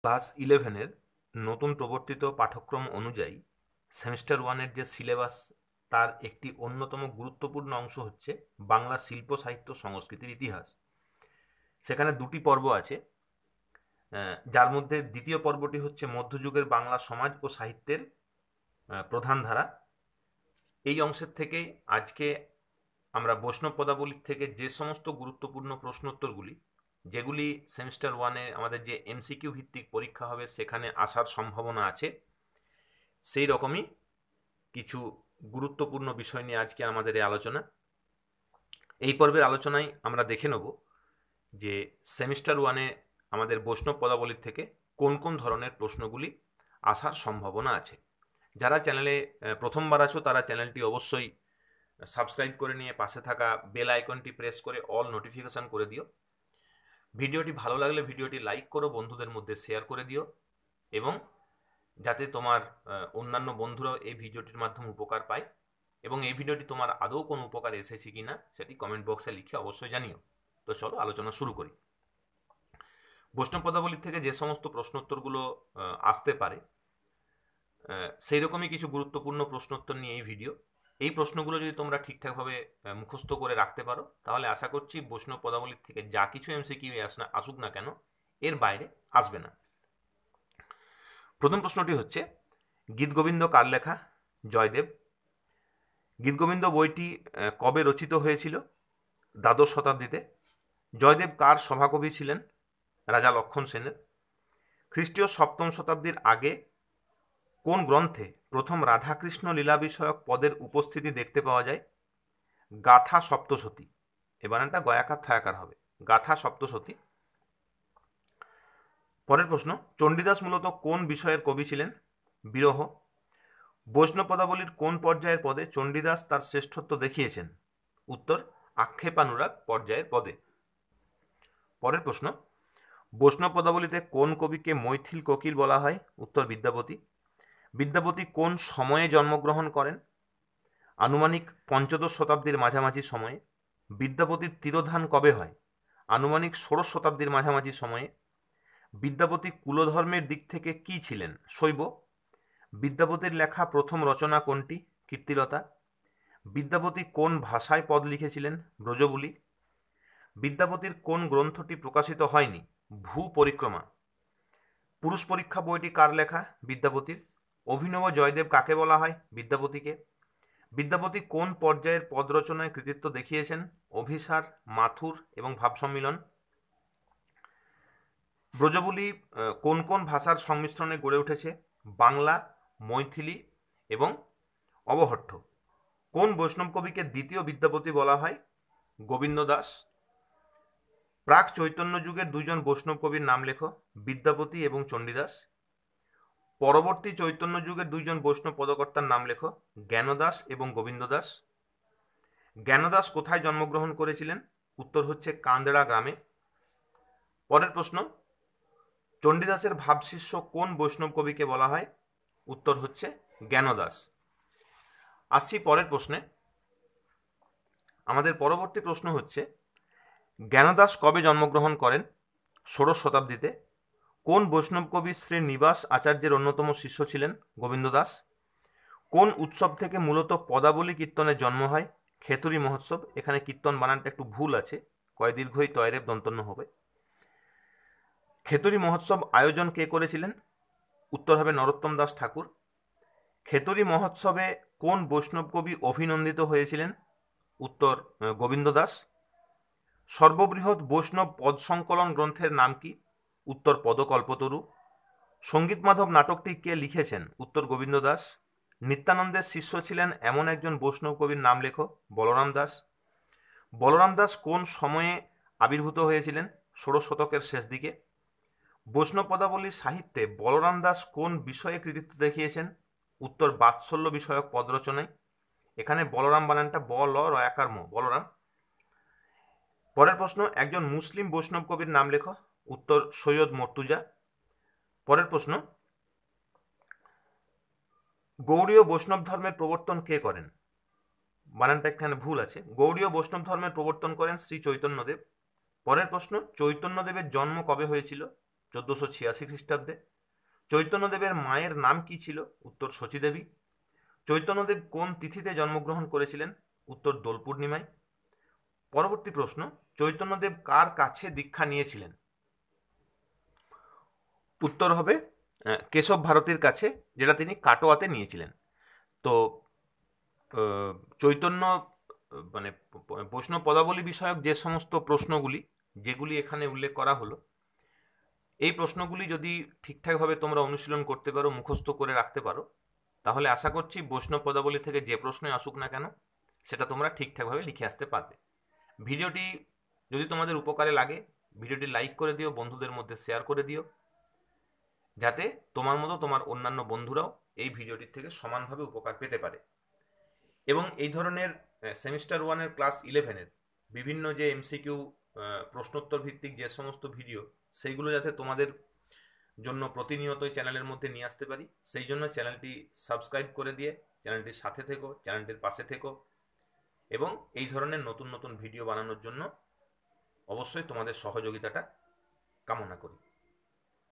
Class 11-এর নতুন প্রবর্তিত পাঠ্যক্রম অনুযায়ী সেমিস্টার 1-এর যে সিলেবাস তার একটি অন্যতম গুরুত্বপূর্ণ অংশ হচ্ছে বাংলা শিল্প সাহিত্য সংস্কৃতির ইতিহাস। সেখানে দুটি পর্ব আছে, যার মধ্যে দ্বিতীয় পর্বটি হচ্ছে মধ্যযুগের বাংলা সমাজ ও সাহিত্যের প্রধান ধারা। এই অংশের থেকে আজকে আমরা বৈষ্ণব পদাবলীর থেকে যে সমস্ত গুরুত্বপূর্ণ প্রশ্নোত্তরগুলি, যেগুলি সেমিস্টার 1-এ আমাদের যে এমসিকিউ ভিত্তিক পরীক্ষা হবে সেখানে আসার সম্ভাবনা আছে, সেই রকমই কিছু গুরুত্বপূর্ণ বিষয় নিয়ে আজকে আমাদের এই আলোচনা। এই পর্বের আলোচনায় আমরা দেখে নেব যে সেমিস্টার 1-এ আমাদের বৈষ্ণব পদাবলীর থেকে কোন কোন ধরনের প্রশ্নগুলি আসার সম্ভাবনা আছে। যারা চ্যানেলে প্রথমবার আছো তারা চ্যানেলটি অবশ্যই সাবস্ক্রাইব করে নিয়ে পাশে থাকা বেল আইকনটি প্রেস করে অল নোটিফিকেশান করে দিও। ভিডিওটি ভালো লাগলে ভিডিওটি লাইক করো, বন্ধুদের মধ্যে শেয়ার করে দিও, এবং যাতে তোমার অন্যান্য বন্ধুরাও এই ভিডিওটির মাধ্যমে উপকার পায়, এবং এই ভিডিওটি তোমার আদৌ কোনো উপকার এসেছে কি না সেটি কমেন্ট বক্সে লিখে অবশ্যই জানিও। তো চলো আলোচনা শুরু করি। বৈষ্ণব পদাবলীর থেকে যে সমস্ত প্রশ্নোত্তরগুলো আসতে পারে সেই রকমই কিছু গুরুত্বপূর্ণ প্রশ্নোত্তর নিয়ে এই ভিডিও। এই প্রশ্নগুলো যদি তোমরা ঠিকঠাকভাবে মুখস্থ করে রাখতে পারো তাহলে আশা করছি বৈষ্ণব পদাবলীর থেকে যা কিছু এমসিকিউ আসুক না কেন এর বাইরে আসবে না। প্রথম প্রশ্নটি হচ্ছে, গীতগোবিন্দ কার লেখা? জয়দেব। গীতগোবিন্দ বইটি কবে রচিত হয়েছিল? দ্বাদশ শতাব্দীতে। জয়দেব কার সভাকবি ছিলেন? রাজা লক্ষণ সেনের। খ্রিস্টীয় সপ্তম শতাব্দীর আগে কোন গ্রন্থে প্রথম রাধাকৃষ্ণ লীলা বিষয়ক পদের উপস্থিতি দেখতে পাওয়া যায়? গাথা সপ্তশতী। এবার একটা গয়াকার থায়াকার হবে, গাথা সপ্তশতী। পরের প্রশ্ন, চণ্ডীদাস মূলত কোন বিষয়ের কবি ছিলেন? বিরহ। বৈষ্ণব পদাবলীর কোন পর্যায়ের পদে চণ্ডীদাস তার শ্রেষ্ঠত্ব দেখিয়েছেন? উত্তর, আক্ষেপানুরাগ পর্যায়ের পদে। পরের প্রশ্ন, বৈষ্ণব পদাবলীতে কোন কবিকে মৈথিল কোকিল বলা হয়? উত্তর, বিদ্যাপতি। বিদ্যাপতি কোন সময়ে জন্মগ্রহণ করেন? আনুমানিক পঞ্চদশ শতাব্দীর মাঝামাঝি সময়ে। বিদ্যাপতির তিরোধান কবে হয়? আনুমানিক ষোড়শ শতাব্দীর মাঝামাঝি সময়ে। বিদ্যাপতি কুলধর্মের দিক থেকে কি ছিলেন? শৈব। বিদ্যাপতির লেখা প্রথম রচনা কোনটি? কীর্তিলতা। বিদ্যাপতি কোন ভাষায় পদ লিখেছিলেন? ব্রজবুলি। বিদ্যাপতির কোন গ্রন্থটি প্রকাশিত হয়নি? ভূ পরিক্রমা। পুরুষ পরীক্ষা বইটি কার লেখা? বিদ্যাপতির। অভিনব জয়দেব কাকে বলা হয়? বিদ্যাপতিকে। বিদ্যাপতি কোন পর্যায়ের পদ রচনায় কৃতিত্ব দেখিয়েছেন? অভিসার, মাথুর এবং ভাব সম্মিলন। ব্রজবুলি কোন কোন ভাষার সংমিশ্রণে গড়ে উঠেছে? বাংলা, মৈথিলি এবং অবহট্ঠ। কোন বৈষ্ণব কবিকে দ্বিতীয় বিদ্যাপতি বলা হয়? গোবিন্দ দাস। প্রাক চৈতন্য যুগের দুইজন বৈষ্ণব কবির নাম লেখো। বিদ্যাপতি এবং চণ্ডীদাস। পরবর্তী চৈতন্য যুগের দুইজন বৈষ্ণব পদকর্তার নাম লেখো। জ্ঞানদাস এবং গোবিন্দ দাস। জ্ঞানদাস কোথায় জন্মগ্রহণ করেছিলেন? উত্তর হচ্ছে কান্দড়া গ্রামে। পরের প্রশ্ন, চণ্ডীদাসের ভাবশিষ্য কোন বৈষ্ণব কবিকে বলা হয়? উত্তর হচ্ছে জ্ঞানদাস। আসছি পরের প্রশ্নে। আমাদের পরবর্তী প্রশ্ন হচ্ছে, জ্ঞানদাস কবে জন্মগ্রহণ করেন? ষোড়শ শতাব্দীতে। কোন বৈষ্ণব কবি শ্রী নিবাস আচার্যের অন্যতম শিষ্য ছিলেন? গোবিন্দ দাস। কোন উৎসব থেকে মূলত পদাবলী কীর্তনের জন্ম হয়? খেতুরি মহোৎসব। এখানে কীর্তন বানানটা একটু ভুল আছে, কয় দীর্ঘই তয়রেব দন্তন্য হবে। খেতুরি মহোৎসব আয়োজন কে করেছিলেন? উত্তর হবে নরোত্তম দাস ঠাকুর। খেতুরি মহোৎসবে কোন বৈষ্ণব কবি অভিনন্দিত হয়েছিলেন? উত্তর, গোবিন্দ দাস। সর্ববৃহৎ বৈষ্ণব পদ সংকলন গ্রন্থের নাম কি? উত্তর, পদকল্পতরু। সঙ্গীত মাধব নাটকটি কে লিখেছেন? উত্তর, গোবিন্দ দাস। নিত্যানন্দের শিষ্য ছিলেন এমন একজন বৈষ্ণব কবির নাম লেখো। বলরাম দাস। বলরাম দাস কোন সময়ে আবির্ভূত হয়েছিলেন? ষোড়শ শতকের শেষ দিকে। বৈষ্ণব পদাবলীর সাহিত্যে বলরাম দাস কোন বিষয়ে কৃতিত্ব দেখিয়েছেন? উত্তর, বাৎসল্য বিষয়ক পদ রচনায়। এখানে বলরাম বানানটা ব ল রয়াকার ম, বলরাম। পরের প্রশ্ন, একজন মুসলিম বৈষ্ণব কবির নাম লেখো। উত্তর, সৈয়দ মর্তুজা। পরের প্রশ্ন, গৌড়ীয় বৈষ্ণব ধর্মের প্রবর্তন কে করেন? বানানটা এখানে ভুল আছে, গৌড়ীয় বৈষ্ণব ধর্মের প্রবর্তন করেন শ্রী চৈতন্যদেব। পরের প্রশ্ন, চৈতন্যদেবের জন্ম কবে হয়েছিল? 1486 খ্রিস্টাব্দে। চৈতন্যদেবের মায়ের নাম কি ছিল? উত্তর শচীদেবী। চৈতন্যদেব কোন তিথিতে জন্মগ্রহণ করেছিলেন? উত্তর দোল পূর্ণিমায়। পরবর্তী প্রশ্ন, চৈতন্যদেব কার কাছে দীক্ষা নিয়েছিলেন? উত্তর হবে কেশব ভারতীর কাছে, যেটা তিনি কাটোয়াতে নিয়েছিলেন। তো চৈতন্য মানে বৈষ্ণব পদাবলী বিষয়ক যে সমস্ত প্রশ্নগুলি যেগুলি এখানে উল্লেখ করা হলো, এই প্রশ্নগুলি যদি ঠিকঠাকভাবে তোমরা অনুশীলন করতে পারো, মুখস্থ করে রাখতে পারো, তাহলে আশা করছি বৈষ্ণব পদাবলী থেকে যে প্রশ্নই আসুক না কেন সেটা তোমরা ঠিকঠাকভাবে লিখে আসতে পারবে। ভিডিওটি যদি তোমাদের উপকারে লাগে, ভিডিওটি লাইক করে দিও, বন্ধুদের মধ্যে শেয়ার করে দিও, যাতে তোমার মতো তোমার অন্যান্য বন্ধুরাও এই ভিডিওটির থেকে সমানভাবে উপকার পেতে পারে। এবং এই ধরনের সেমিস্টার ওয়ানের ক্লাস 11-এর বিভিন্ন যে এমসিকিউ প্রশ্নোত্তর ভিত্তিক যে সমস্ত ভিডিও, সেইগুলো যাতে তোমাদের জন্য প্রতিনিয়তই চ্যানেলের মধ্যে নিয়ে আসতে পারি, সেই জন্য চ্যানেলটি সাবস্ক্রাইব করে দিয়ে চ্যানেলটির সাথে থেকো, চ্যানেলটির পাশে থেকো, এবং এই ধরনের নতুন নতুন ভিডিও বানানোর জন্য অবশ্যই তোমাদের সহযোগিতাটা কামনা করি।